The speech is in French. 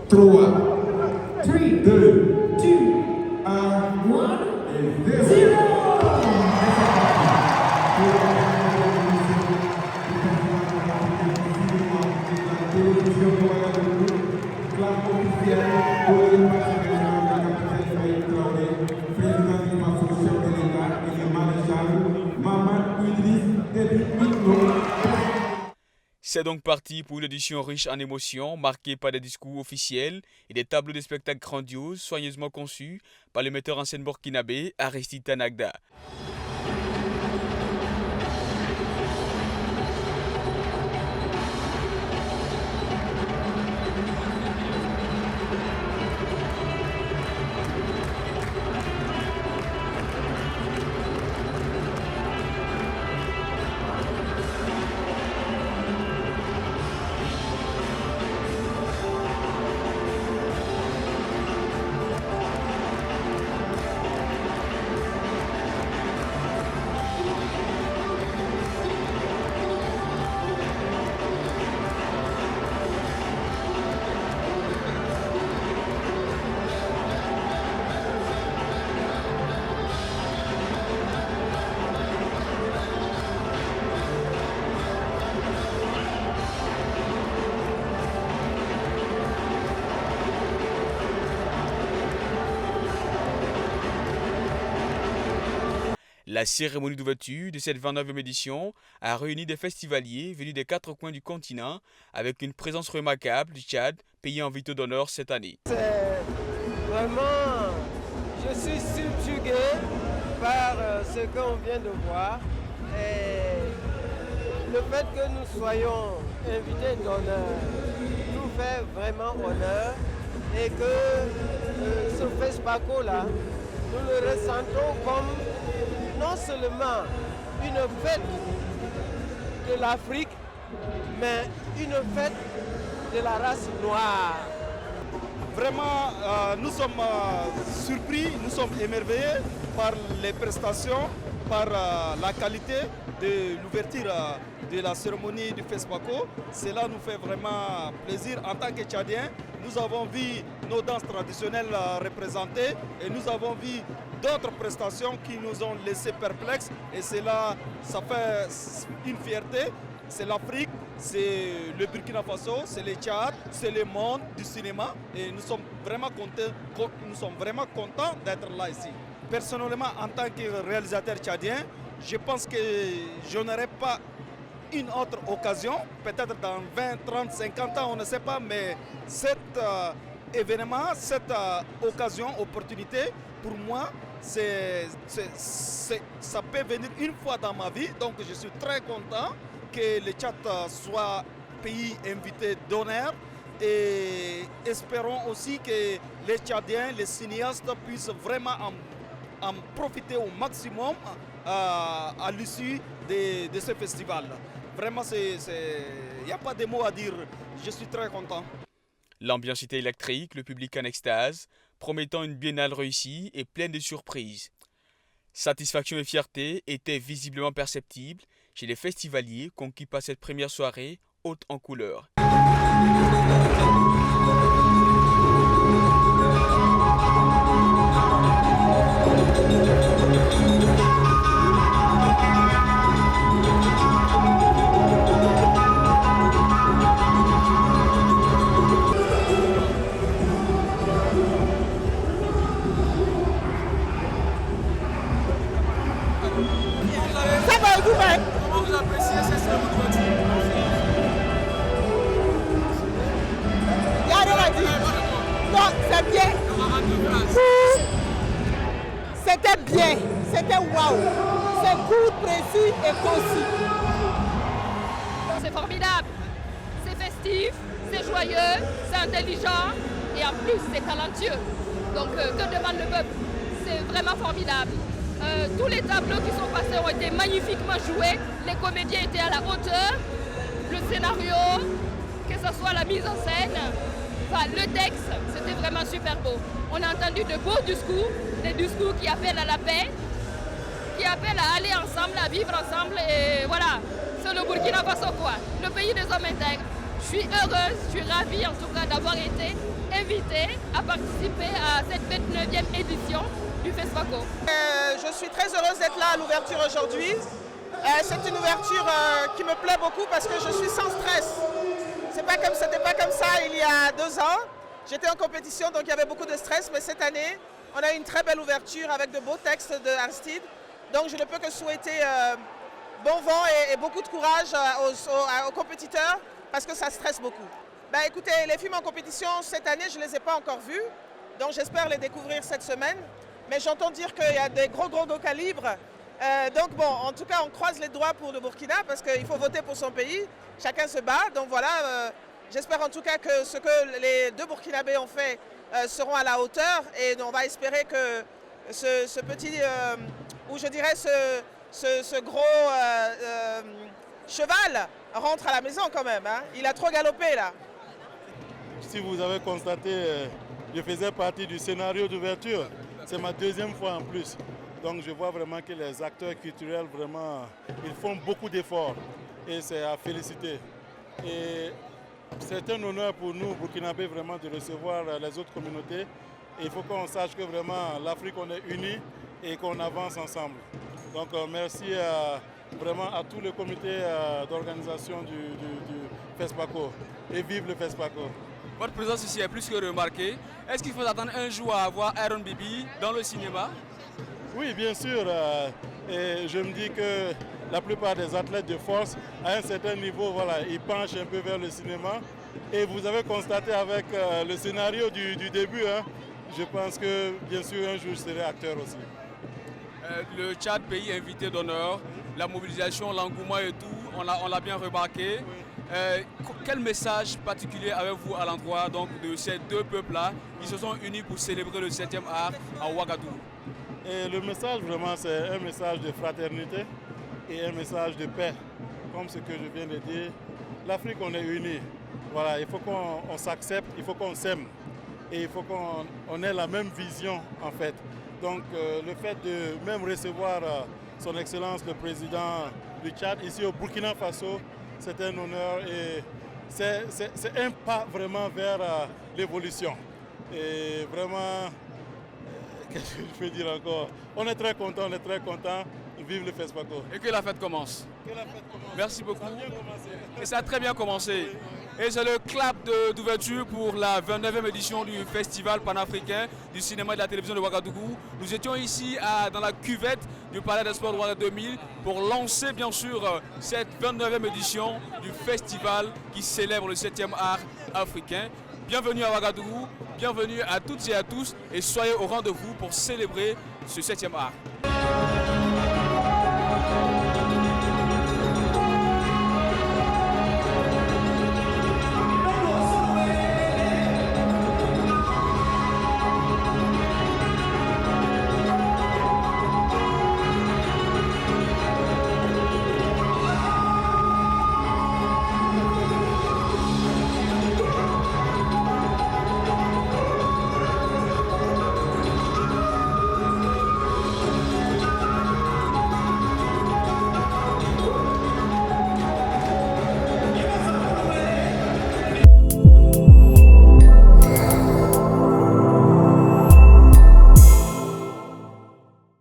3, 3, 2, 2, 1 1, et 0. 0. C'est donc parti pour une édition riche en émotions, marquée par des discours officiels et des tableaux de spectacles grandioses, soigneusement conçus par le metteur en scène burkinabé Aristide Tanagda. La cérémonie d'ouverture de cette 29e édition a réuni des festivaliers venus des 4 coins du continent avec une présence remarquable du Tchad, pays invité d'honneur cette année. C'est vraiment, je suis subjugué par ce qu'on vient de voir et le fait que nous soyons invités d'honneur nous fait vraiment honneur et que ce FESPACO là, nous le ressentons comme non seulement une fête de l'Afrique, mais une fête de la race noire. Vraiment, nous sommes surpris, nous sommes émerveillés par les prestations, par la qualité de l'ouverture de la cérémonie du FESPACO. Cela nous fait vraiment plaisir en tant que Tchadiens. Nous avons vu nos danses traditionnelles représentées et nous avons vu d'autres prestations qui nous ont laissés perplexes et cela, ça fait une fierté. C'est l'Afrique, c'est le Burkina Faso, c'est le Tchad, c'est le monde du cinéma et nous sommes vraiment contents d'être là ici. Personnellement, en tant que réalisateur tchadien, je pense que je n'aurai pas une autre occasion, peut-être dans 20, 30, 50 ans, on ne sait pas, mais cet événement, cette occasion, opportunité, pour moi, ça peut venir une fois dans ma vie, donc je suis très content que le Tchad soit pays invité d'honneur et espérons aussi que les Tchadiens, les cinéastes puissent vraiment en profiter au maximum à l'issue de ce festival. Vraiment, il n'y a pas de mots à dire, je suis très content. L'ambiance était électrique, le public en extase, promettant une biennale réussie et pleine de surprises. Satisfaction et fierté étaient visiblement perceptibles chez les festivaliers conquis par cette première soirée haute en couleurs. Comment vous appréciez cette cérémonie? Il y a rien à dire. Non, c'est bien. C'était bien. C'était waouh. C'est court, précis et concis. C'est formidable. C'est festif, c'est joyeux, c'est intelligent et en plus c'est talentueux. Donc que demande le peuple? C'est vraiment formidable. Tous les tableaux qui sont passés ont été magnifiquement joués. Les comédiens étaient à la hauteur. Le scénario, que ce soit la mise en scène, enfin, le texte, c'était vraiment super beau. On a entendu de beaux discours, des discours qui appellent à la paix, qui appellent à aller ensemble, à vivre ensemble. Et voilà, c'est le Burkina Faso quoi, le pays des hommes intègres. Je suis heureuse, je suis ravie en tout cas d'avoir été invité à participer à cette 29e édition du FESPACO. Je suis très heureuse d'être là à l'ouverture aujourd'hui. C'est une ouverture qui me plaît beaucoup parce que je suis sans stress. C'était pas comme ça il y a 2 ans. J'étais en compétition donc il y avait beaucoup de stress, mais cette année on a eu une très belle ouverture avec de beaux textes de Aristide. Donc je ne peux que souhaiter bon vent et beaucoup de courage aux compétiteurs parce que ça stresse beaucoup. Ben, écoutez, les films en compétition cette année je ne les ai pas encore vus, donc j'espère les découvrir cette semaine. Mais j'entends dire qu'il y a des gros calibres. Donc bon, en tout cas on croise les doigts pour le Burkina parce qu'il faut voter pour son pays, chacun se bat. Donc voilà, j'espère en tout cas que ce que les 2 Burkinabés ont fait seront à la hauteur et on va espérer que ce petit, ou je dirais ce gros cheval rentre à la maison quand même. Hein. Il a trop galopé là. Si vous avez constaté, je faisais partie du scénario d'ouverture. C'est ma 2e fois en plus. Donc je vois vraiment que les acteurs culturels, vraiment, ils font beaucoup d'efforts et c'est à féliciter. Et c'est un honneur pour nous, Burkinabés, vraiment de recevoir les autres communautés. Et il faut qu'on sache que vraiment l'Afrique, on est unis et qu'on avance ensemble. Donc merci vraiment à tous les comités d'organisation du FESPACO et vive le FESPACO. Votre présence ici est plus que remarquée. Est-ce qu'il faut attendre un jour à voir Iron Bibi dans le cinéma? Oui, bien sûr. Et je me dis que la plupart des athlètes de force, à un certain niveau, voilà, ils penchent un peu vers le cinéma. Et vous avez constaté avec le scénario du début, hein, je pense que bien sûr un jour je serai acteur aussi. Le Tchad, pays invité d'honneur, la mobilisation, l'engouement et tout, on l'a bien remarqué. Quel message particulier avez-vous à l'endroit de ces 2 peuples-là qui se sont unis pour célébrer le 7e art à Ouagadougou? Et le message vraiment c'est un message de fraternité et un message de paix. Comme ce que je viens de dire, l'Afrique on est unis. Voilà, il faut qu'on s'accepte, il faut qu'on s'aime et il faut qu'on ait la même vision en fait. Donc le fait de même recevoir son Excellence le Président du Tchad ici au Burkina Faso, c'est un honneur et c'est un pas vraiment vers l'évolution. Et vraiment, qu'est-ce que je peux dire encore? On est très content, Vive le FESPACO. Et que la fête commence. Que la fête commence. Merci beaucoup. Ça a bien commencé. Et ça a très bien commencé. Et c'est le clap d'ouverture pour la 29e édition du Festival panafricain du cinéma et de la télévision de Ouagadougou. Nous étions ici dans la cuvette du Palais des Sports de Ouagadougou 2000 pour lancer bien sûr cette 29e édition du festival qui célèbre le 7e art africain. Bienvenue à Ouagadougou, bienvenue à toutes et à tous et soyez au rendez-vous pour célébrer ce 7e art.